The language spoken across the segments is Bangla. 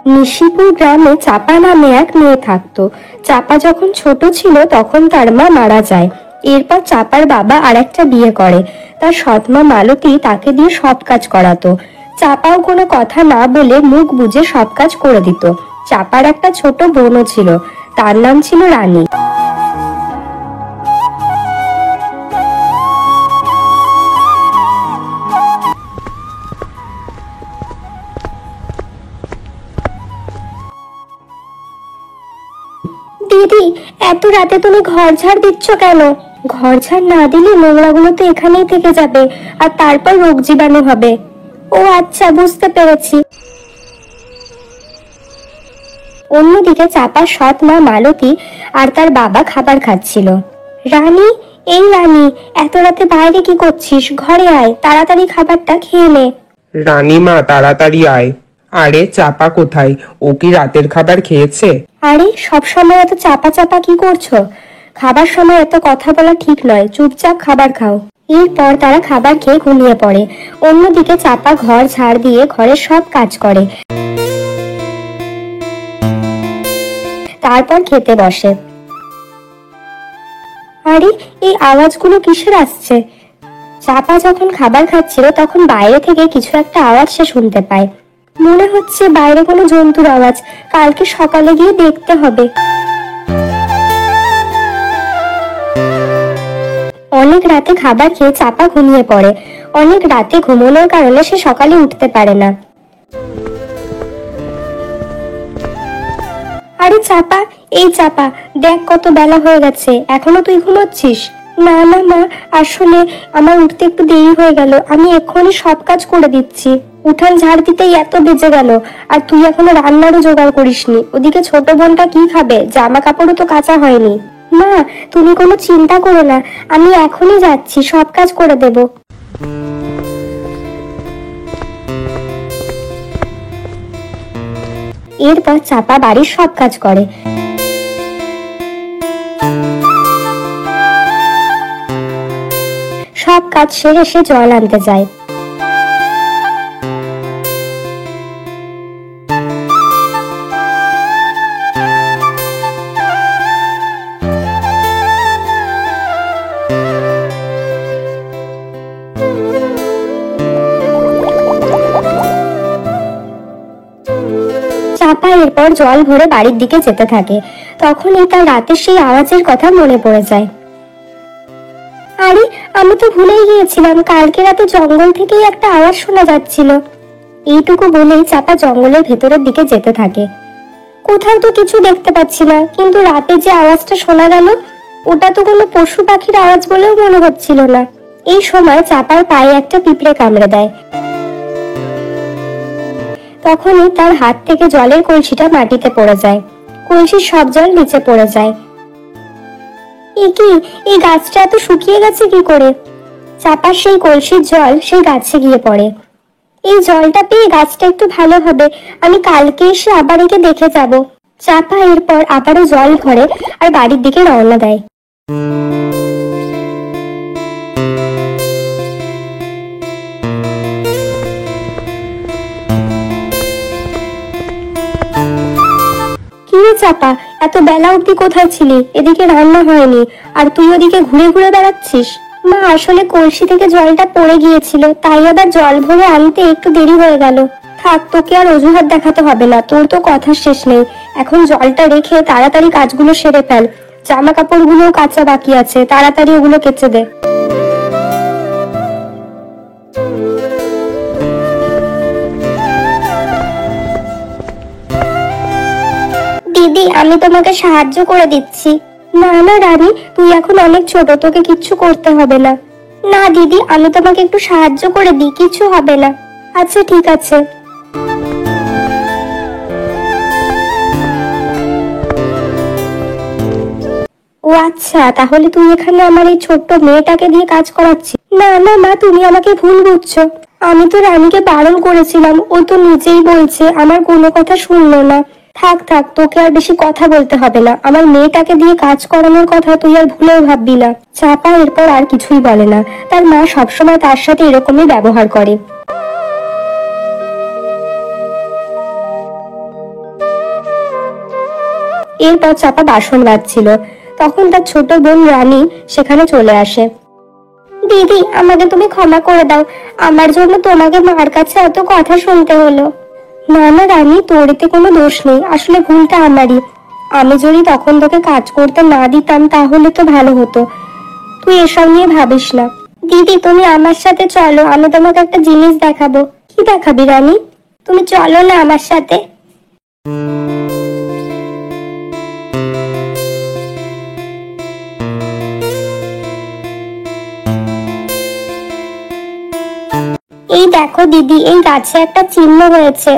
নিশিপুর গ্রামে চাপা নামে এক মেয়ে থাকতো। চাপা যখন ছোট ছিল তখন তার মা মারা যায়। এরপর চাপার বাবা আরেকটা বিয়ে করে। তার সৎমা মালতী তাকে দিয়ে সব কাজ করাতো। চাপাও কোনো কথা না বলে মুখ বুজে সব কাজ করে দিত। চাপার একটা ছোট বোনও ছিল, তার নাম ছিল রানী। দিদি, এত রাতে তুমি ঘর ঝাড় দিচ্ছ কেন? ঘর ঝাড় না দিলে নোংরাগুলো তো এখানেই থেকে যাবে, আর তারপর রোগ জীবাণু হবে। ও আচ্ছা, বুঝতে পেরেছি। অন্যদিকে চাপার সৎ মা মালতী আর তার বাবা খাবার খাচ্ছিল। রানী, এই রানী, এত রাতে বাইরে কি করছিস? ঘরে আয়, তাড়াতাড়ি খাবারটা খেয়ে নে। রানীমা, তাড়াতাড়ি আয়। আরে চাপা কোথায়? ও কি রাতের খাবার খেয়েছে? আরে, সব সময় এত চাপা চাপা কি করছো? খাবার সময় এত কথা বলা ঠিক নয়, চুপচাপ খাবার খাও। এরপর তারা খাবার খেয়ে ঘুমিয়ে পড়ে। অন্যদিকে চাপা ঘর ঝাড় দিয়ে ঘরের সব কাজ করে, তারপর খেতে বসে। আরে, এই আওয়াজগুলো কিসের আসছে? চাপা যখন খাবার খাচ্ছিল তখন বাইরে থেকে কিছু একটা আওয়াজ সে শুনতে পায়। মনে হচ্ছে বাইরে কোনো জন্তুর আওয়াজ। কালকে সকালে গিয়ে দেখতে হবে। অনেক রাতে খাবার খেয়ে চাপা ঘুমিয়ে পড়ে। অনেক রাতে ঘুমানোর কারণে সে সকালে উঠতে পারে না। আরে চাপা, এই চাপা, দেখ কত বেলা হয়ে গেছে, এখনো তুই ঘুমোচ্ছিস? না না মা, আসলে আমার উঠতে একটু দেরি হয়ে গেল। আমি এক্ষুনি সব কাজ করে দিচ্ছি। উঠান ঝাড় দিতেই এত বেজে গেল, আর তুই এখনো রান্নারও জোগাড় করিসনি। ওদিকে ছোট বোনটা কি খাবে? জামা কাপড়ও তো কাঁচা হয়নি। মা, তুমি কোনো চিন্তা করো না, আমি এখনই যাচ্ছি, সব কাজ করে দেব। এরপর চাপা বাড়ির সব কাজ করে। সব কাজ সেরে সে জল আনতে যায়। চাপা এরপর জল ভরে বাড়ির দিকে যেতে থাকে। তখনই তার রাতের সেই আওয়াজের কথা মনে পড়ে যায়। আরে, আমি তো ভুলেই গিয়েছিলাম, কালকে রাতে জঙ্গল থেকেই একটা আওয়াজ শোনা যাচ্ছিল। এইটুকু বলেই চাপা জঙ্গলের ভেতরের দিকে যেতে থাকে। কোথাও তো কিছু দেখতে পাচ্ছি না, কিন্তু রাতে যে আওয়াজটা শোনা গেল, ওটা তো কোনো পশু পাখির আওয়াজ বলেও মনে হচ্ছিল না। এই সময় চাপার পায়ে একটা পিঁপড়ে কামড়ে দেয়। তখনই তার হাত থেকে জলের কলসিটা মাটিতে পড়ে যায়। কলসির সব জল নিচে পড়ে যায়। এ কি, এই গাছটা এত শুকিয়ে গেছে কি করে? চাপার সেই কলসির জল সেই গাছে গিয়ে পড়ে। এই জলটা পেয়ে গাছটা একটু ভালো হবে, আমি কালকে এসে আবার একে দেখে যাব। চাপা এরপর আবারও জল ভরে আর বাড়ির দিকে রওনা দেয়। কি রে চাপা, এত বেলা অব্দি কোথায় ছিলি? এদিকে রান্না হয়নি, আর তুই ওদিকে ঘুরে ঘুরে বেড়াচ্ছিস? মা, আসলে কলসি থেকে জলটা পড়ে গিয়েছিল, তাই আবার জল ভরে আনতে একটু দেরি হয়ে গেল। থাক, তোকে আর অজুহাত দেখাতে হবে না, তোর তো কথা শেষ নেই। এখন জলটা রেখে তাড়াতাড়ি কাজগুলো সেরে ফেল। জামা কাপড়গুলোও কাঁচা বাকি আছে, তাড়াতাড়ি ওগুলো কেচে দে। দিদি, আমি তোমাকে সাহায্য করে দিচ্ছি। না না রানী, তুই এখন অনেক ছোট, তোকে কিচ্ছু করতে হবে না। না দিদি, আমি তোমাকে একটু সাহায্য করে দিই, কিছু হবে না। আচ্ছা ঠিক আছে। ও আচ্ছা, তাহলে তুই এখানে আমার এই ছোট্ট মেয়েটাকে দিয়ে কাজ করাচ্ছিস? না না মা, তুমি আমাকে ভুল বুঝছো। আমি তো রানীকে বারণ করেছিলাম, ও তো নিজেই বলছে, আমার কোনো কথা শুনলো না। থাক থাক, তোকে আর বেশি কথা বলতে হবে না। আমার মেয়েটাকে দিয়ে কাজ করানোর কথা তুই আর ভুলেও ভাববি না। চাপা এরপর আর কিছুই বলে না। তার মা সবসময় তার সাথে এরকমই ব্যবহার করে। এরপর চাপা বাসন মাজছিল। তখন তার ছোট বোন রানী সেখানে চলে আসে। দিদি, আমাকে তুমি ক্ষমা করে দাও, আমার জন্য তোমাকে মার কাছে এত কথা শুনতে হলো। না না রানী, তোর এতে কোনো দোষ নেই, আসলে ভুলটা আমারই। আমি যদি তখন তোকে কাজ করতে না দিতাম তাহলে তো ভালো হতো। তুই এসব নিয়ে ভাবিস না। দিদি, তুমি আমার সাথে চলো, আমি তোমাকে একটা জিনিস দেখাবো। কি দেখাবি রানী? তুমি চলো না আমার সাথে। এই দেখো দিদি, এই গাছে একটা চিহ্ন হয়েছে।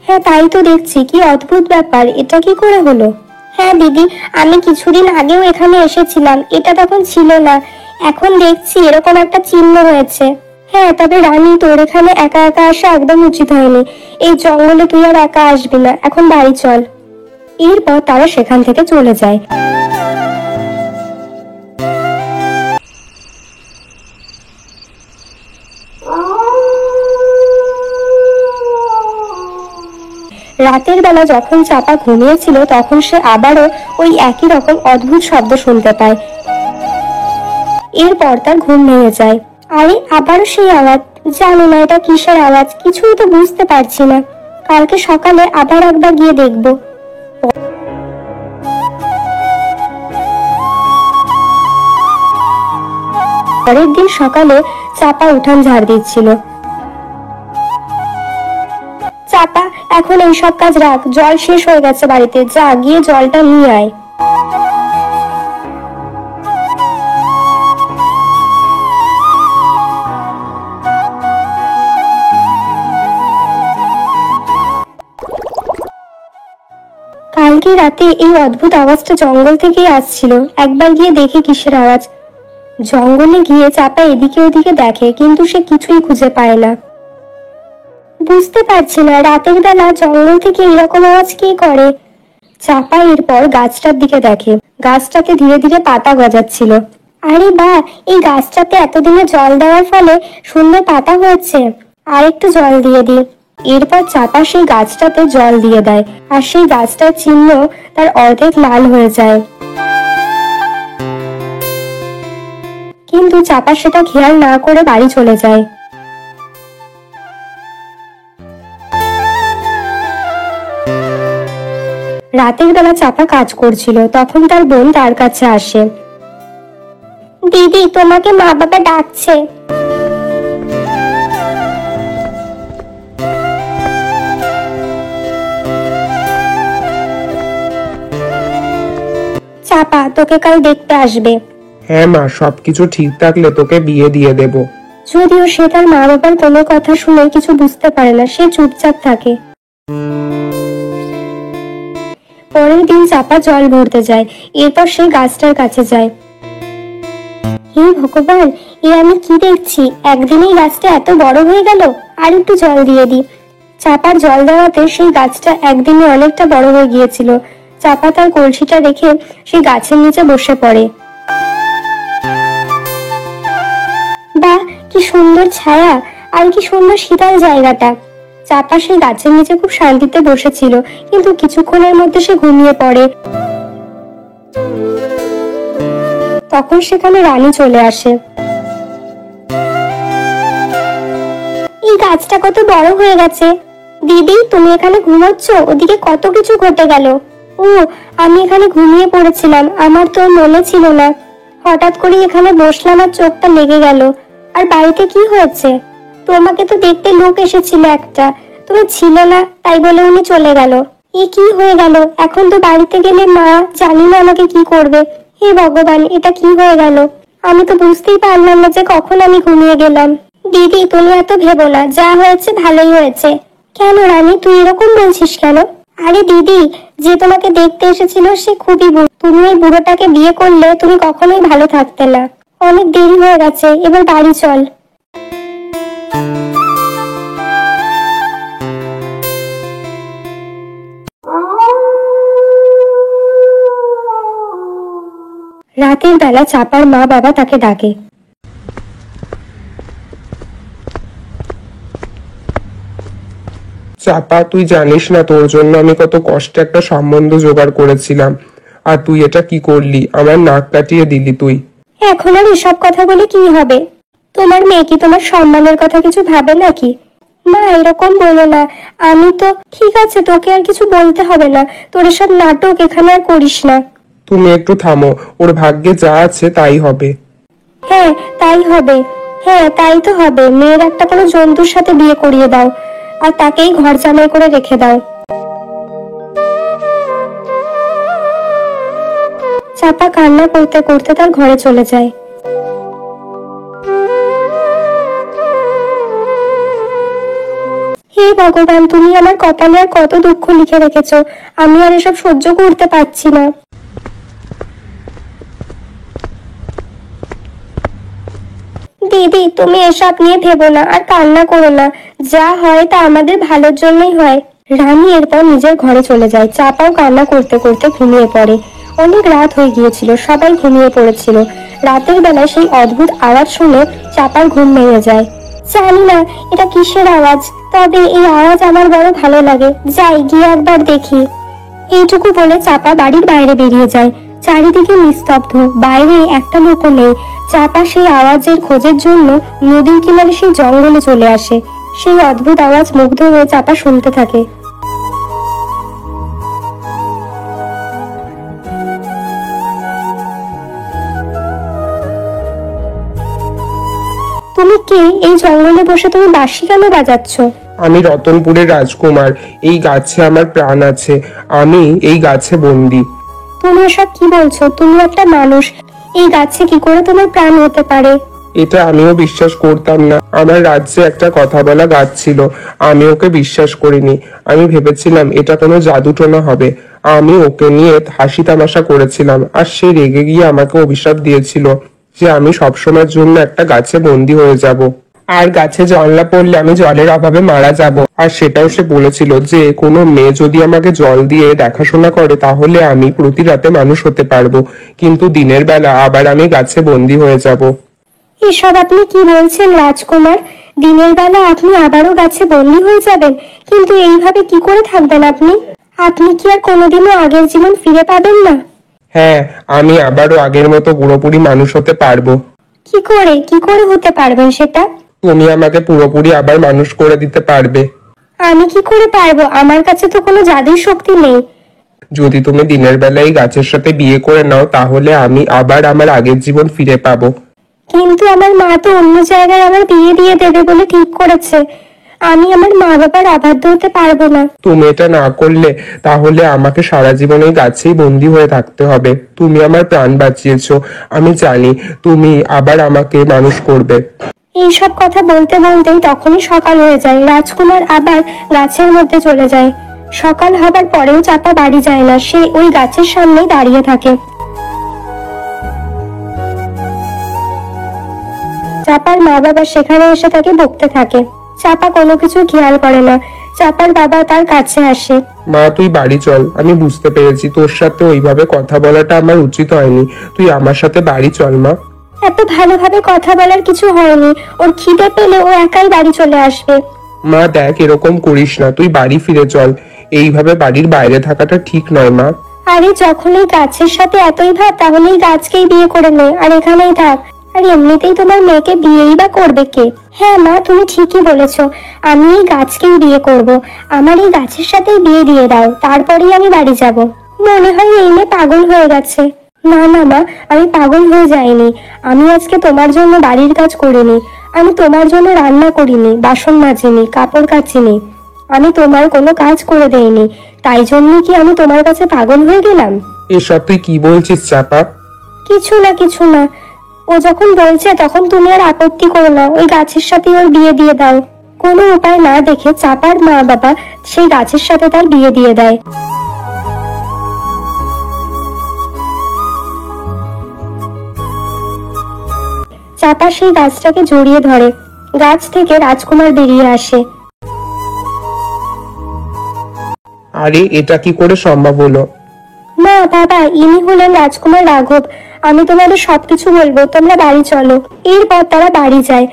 হ্যাঁ, তাই তো দেখছি, কি অদ্ভুত ব্যাপার, এটা কি করে হলো? হ্যাঁ দিদি, আমি কিছুদিন আগেও এখানে এসেছিলাম, এটা তখন ছিল না, এখন দেখছি এরকম একটা চিহ্ন হয়েছে। হ্যাঁ, তবে রানী, তোর এখানে একা একা আসা একদম উচিত হয়নি। এই জঙ্গলে তুই আর একা আসবি না, এখন বাড়ি চল। এরপর তারা সেখান থেকে চলে যায়। রাতের বেলা যখন চাপা ঘুমিয়েছিল তখন সে আবারও ওই একই রকম অদ্ভুত শব্দ শুনতে পায়। এরপর তার ঘুম ভেঙে যায়। আরে, আবারও সেই আওয়াজ। জানি না এটা কিসের আওয়াজ, কিছুই তো বুঝতে পারছি না। কালকে সকালে আবার একবার গিয়ে দেখবো। পরের দিন সকালে চাপা উঠান ঝাড় দিচ্ছিল। চাপা, এখন এইসব কাজ রাখ, জল শেষ হয়ে গেছে বাড়িতে, যা গিয়ে জলটা নিয়ে আয়। কালকে রাতে এই অদ্ভুত আওয়াজটা জঙ্গল থেকেই আসছিল, একবার গিয়ে দেখে কিসের আওয়াজ। জঙ্গলে গিয়ে চাপা এদিকে ওদিকে দেখে, কিন্তু সে কিছুই খুঁজে পায় না। বুঝতে পারছি না রাতের বেলা জঙ্গল থেকে এরকম আওয়াজ কে করে। চাপা এরপর গাছটার দিকে দেখে, গাছটাতে ধীরে ধীরে পাতা গজাচ্ছিল। আরে বাহ, এই গাছটাতে এতদিনে জল দেওয়ার ফলে সুন্দর পাতা হয়েছে, আর একটু জল দিয়ে দি। এরপর চাপা সেই গাছটাতে জল দিয়ে দেয়, আর সেই গাছটার চিহ্ন তার অর্ধেক লাল হয়ে যায়। কিন্তু চাপা সেটা খেয়াল না করে বাড়ি চলে যায়। রাতের বেলা চাপা কাজ করছিল, তখন তার বোন তার কাছে আসে। দিদি, তোমাকে মা বাবা ডাকছে। চাপা তোকে কাল দেখতে আসবে। হ্যাঁ মা, সবকিছু ঠিক থাকলে তোকে বিয়ে দিয়ে দেব। যদিও সে তার মা বাবার কোনো কথা শুনে কিছু বুঝতে পারে না, সে চুপচাপ থাকে। পরের দিন চাপা জল ভরতে যায়, এরপর সে গাছটার কাছে যায়। হে ভগবান, এ আমি কি দেখছি, একদিনেই গাছটা এত বড় হয়ে গেল, আর একটু জল দিয়ে দি। চাপার জল দেওয়াতে সেই গাছটা একদিনে অনেকটা বড় হয়ে গিয়েছিল। চাপা তার কলসিটা রেখে সেই গাছের নিচে বসে পড়ে। বাহ, কি সুন্দর ছায়া, আর কি সুন্দর শীতল জায়গাটা। চাপা সেই গাছের নিচে খুব শান্তিতে বসেছিল, কিন্তু কিছুক্ষণের মধ্যে সে ঘুমিয়ে পড়ে। তখন সেখানে রানী চলে আসে। এই গাছটা কত বড় হয়ে গেছে। দিদি, তুমি এখানে ঘুমোচ্ছ, ওদিকে কত কিছু ঘটে গেল। ও, আমি এখানে ঘুমিয়ে পড়েছিলাম, আমার তো মনে ছিল না। হঠাৎ করে এখানে বসলাম আর চোখটা লেগে গেল। আর বাড়িতে কি হয়েছে? তোমাকে তো দেখতে লোক এসেছিল একটা, তুমি ছিলে না, তাই বলে উনি চলে গেল। এ কি হয়ে গেল? এখন তো বাড়িতে গেলে মা জানি না আমাকে কি করবে। হে ভগবান, এটা কি হয়ে গেল? আমি তো বুঝতেই পারলাম না যে কখন আমি ঘুমিয়ে গেলাম। দিদি, তুমি এত ভেবো না, যা হয়েছে ভালোই হয়েছে। কেন রানী, তুই এরকম বলছিস কেন? আরে দিদি, যে তোমাকে দেখতে এসেছিল সে খুবই বুড়ো, তুমি ওই বুড়োটাকে বিয়ে করলে তুমি কখনোই ভালো থাকতে না। অনেক দেরি হয়ে গেছে, এবার বাড়ি চল। রাতের বেলা চাপার মা বাবা তাকে ডাকে। চাপা, তুই জানিস না তোর জন্য আমি কত কষ্টে একটা সম্বন্ধ জোগাড় করেছিলাম, আর তুই এটা কি করলি, আমার নাক কাটিয়ে দিলি তুই। এখন আর এসব কথা বলে কি হবে? তোমার মেয়ে কি তোমার সম্মানের কথা কিছু ভাবে নাকি? মা, এরকম বলো না। আমি তো ঠিক আছে, তোকে আর কিছু বলতে হবে না। তোর এসব নাটক এখানে আর করিস না। তুমি একটু থামো, ওর ভাগ্যে যা আছে তাই হবে। হ্যাঁ, তাই হবে। হ্যাঁ, তাই তো হবে। মেয়ের একটা কোনো জন্তুর সাথে বিয়ে করিয়ে দাও, আর তাকেই ঘর জামাই করে রেখে দাও। চাপা কান্না করতে করতে তার ঘরে চলে যায়। হে ভগবান, তুমি আমার কপালে আর কত দুঃখ লিখে রেখেছো। আমি আর এসব সহ্য করতে পারছি না। দিদি, তুমি এসব নিয়ে ভেবো না আর কান্না করো না। যা হয় তা আমাদের ভালোর জন্যই হয়। রানী এরপর নিজের ঘরে চলে যায়। চাপাও কান্না করতে করতে ঘুমিয়ে পড়ে। অনেক রাত হয়ে গিয়েছিল, সবাই ঘুমিয়ে পড়েছিল। রাতের বেলা সেই অদ্ভুত আওয়াজ শুনে চাপার ঘুম ভেঙে যায়। জানি না এটা কিসের আওয়াজ, তবে এই আওয়াজ আমার বড় ভালো লাগে। যাই, গিয়ে একবার দেখি। এইটুকু বলে চাপা বাড়ির বাইরে বেরিয়ে যায়। চারিদিকে নিস্তব্ধ, বাইরে একটা লোকও নেই। চাপা সেই আওয়াজের খোঁজের জন্য নদীর কিনারে সেই জঙ্গলে চলে আসে। সেই অদ্ভুত আওয়াজ মুগ্ধ হয়ে চাপা শুনতে থাকে। তুমি কে? এই জঙ্গলে বসে তুমি বাঁশি কেন বাজাচ্ছ? আমি রতনপুরের রাজকুমার, এই গাছে আমার প্রাণ আছে, আমি এই গাছে বন্দি। তুমি এসব কি বলছো? তুমি একটা মানুষ, এই গাছে কি করে তোমার প্রাণ হতে পারে? এটা আমিও বিশ্বাস করতাম না। আমার রাজ্যে একটা কথা বলা গাছ ছিল, আমি ওকে বিশ্বাস করিনি। আমি ভেবেছিলাম এটা কোনো জাদুটোনা হবে। আমি ওকে নিয়ে হাসি তামাশা করেছিলাম, আর সে রেগে গিয়ে আমাকে অভিশাপ দিয়েছিল যে আমি সবসময়ের জন্য একটা গাছে বন্দি হয়ে যাব, আর গাছে জল না পড়লে আমি জলের অভাবে মারা যাব। আর সেটাও সে বলেছিল যে কোনো মেয়ে যদি আমাকে জল দিয়ে দেখাশোনা করে তাহলে আমি প্রতি রাতে মানুষ হতে পারবো, কিন্তু দিনের বেলা আবার আমি গাছে বন্দি হয়ে যাব। এসব আপনি কি বলছেন রাজকুমার? দিনের বেলা আপনি আবারও গাছে বন্দী হয়ে যাবেন? কিন্তু এইভাবে কি করে থাকবেন আপনি? আপনি কি আর কোনোদিনও আগের জীবন ফিরে পাবেন না? হ্যাঁ, আমি আবারও আগের মতো পুরোপুরি মানুষ হতে পারবো। কি করে হতে পারবেন সেটা? তুমি আমাকে পুরোপুরি আবার মানুষ করে দিতে পারবে। আমি কি করে পারবো? আমার কাছে তো কোনো জাদুর শক্তি নেই। যদি তুমি দিনের বেলায় এই গাছের সাথে বিয়ে করে নাও তাহলে আমি আবার আমার আগের জীবন ফিরে পাবো। কিন্তু আমার মা তো অন্য জায়গায় আমার বিয়ে দিয়ে দেবে বলে ঠিক করেছে। আমি আমার মা বাবার অবাধ্য হতে পারবো না। তুমি এটা না করলে তাহলে আমাকে সারা জীবন এই গাছেই বন্দি হয়ে থাকতে হবে। তুমি আমার প্রাণ বাঁচিয়েছো, আমি জানি তুমি আবার আমাকে মানুষ করবে। এইসব কথা বলতে বলতেই তখনই সকাল হয়ে যায়। রাজকুমার আবার গাছের মধ্যে চলে যায়। সকাল হবার পরেও চাপা বাড়ি যায় না, সে ওই গাছের সামনেই দাঁড়িয়ে থাকে। চাপার মা বাবা সেখানে এসে তাকে বকতে থাকে। চাপা কোনো কিছু খেয়াল করে না। চাপার বাবা তার কাছে আসে। মা, তুই বাড়ি চল। আমি বুঝতে পেরেছি তোর সাথে ওইভাবে কথা বলাটা আমার উচিত হয়নি, তুই আমার সাথে বাড়ি চল মা। এত ভালোভাবে কথা বলার কিছু হয়নি। ওর খিদে পেলে ও একাই বাড়ি চলে আসবে। মা দেখ, এরকম করিস না, তুই বাড়ি ফিরে চল। এইভাবে বাড়ির বাইরে থাকাটা ঠিক নয় মা। আরে, যখন এই গাছের সাথে এতই ভাব তাহলে এই গাছকেই বিয়ে করে নে আর এখানেই থাক। আর এমনিতেই তোমার মেয়েকে বিয়েই বা করবে কে? হ্যাঁ মা, তুমি ঠিকই বলেছো। আমি এই গাছকেই বিয়ে করব। আমার এই গাছের সাথেই বিয়ে দিয়ে দাও, তারপরেই আমি বাড়ি যাব। মনে হয় এই মেয়ে পাগল হয়ে গেছে। না না মা, আমি পাগল হয়ে যাইনি। আমি আজকে তোমার জন্য বাড়ির কাজ করিনি। আমি তোমার জন্য রান্না করিনি, বাসন মাজিনি, কাপড় কাচিনি। আমি তোমার কোনো কাজ করে দেইনি। তাই জন্য কি আমি তোমার কাছে পাগল হয়ে গেলাম? এসব তুই কি বলছিস চাপা? কিছু না। ও যখন বলছে তখন তুমি আর আপত্তি করো না। ওই গাছের সাথে ওর বিয়ে দিয়ে দাও। কোনো উপায় না দেখে চাপার মা বাবা সেই গাছের সাথে তার বিয়ে দিয়ে দেয়। চাপা সেই গাছটাকে জড়িয়ে ধরে। গাছ থেকে রাজকুমার বেরিয়ে আসে। আরে, এটা কি করে সম্ভব হলো? মা বাবা, ইনি হলেন রাজকুমার রাঘব। আমি তোমাদের সবকিছু বলবো, তোমরা বাড়ি চলো। এরপর তারা বাড়ি যায়।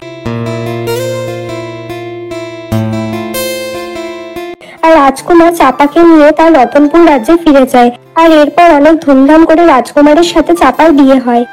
আর রাজকুমার চাপাকে নিয়ে তার রতনপুর রাজ্যে ফিরে যায়। আর এরপর অনেক ধুমধাম করে রাজকুমারের সাথে চাপার বিয়ে হয়।